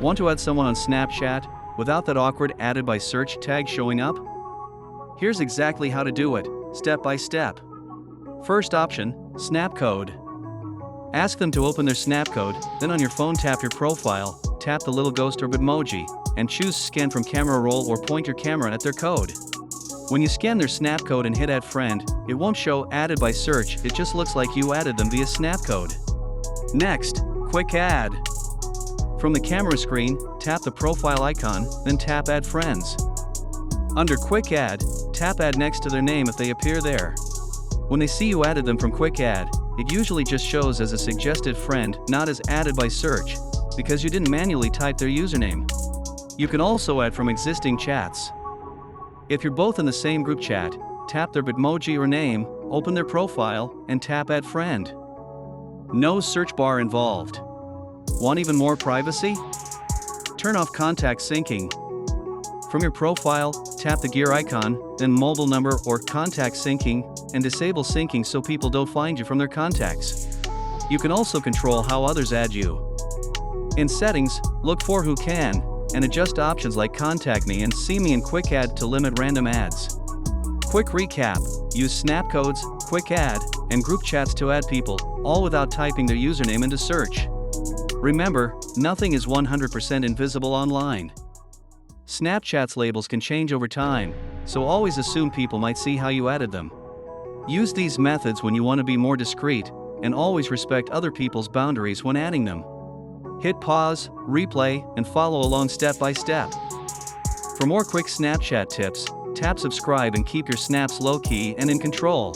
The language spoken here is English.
Want to add someone on Snapchat without that awkward added by search tag showing up? Here's exactly how to do it, step by step. First option, Snapcode. Ask them to open their Snapcode, then on your phone tap your profile, tap the little ghost or Bitmoji, and choose Scan from Camera Roll or point your camera at their code. When you scan their Snapcode and hit Add Friend, it won't show added by search, it just looks like you added them via Snapcode. Next, Quick Add. From the camera screen, tap the profile icon, then tap Add Friends. Under Quick Add, tap Add next to their name if they appear there. When they see you added them from Quick Add, it usually just shows as a suggested friend, not as added by search, because you didn't manually type their username. You can also add from existing chats. If you're both in the same group chat, tap their Bitmoji or name, open their profile, and tap Add Friend. No search bar involved. Want even more privacy? Turn off contact syncing. From your profile, tap the gear icon, then mobile number or contact syncing, and disable syncing so people don't find you from their contacts. You can also control how others add you. In Settings, look for Who Can, and adjust options like Contact Me and See Me in Quick Add to limit random ads. Quick recap, use Snapcodes, Quick Add, and group chats to add people, all without typing their username into search. Remember, nothing is 100% invisible online. Snapchat's labels can change over time, so always assume people might see how you added them. Use these methods when you want to be more discreet, and always respect other people's boundaries when adding them. Hit pause, replay, and follow along step by step. For more quick Snapchat tips, tap subscribe and keep your snaps low-key and in control.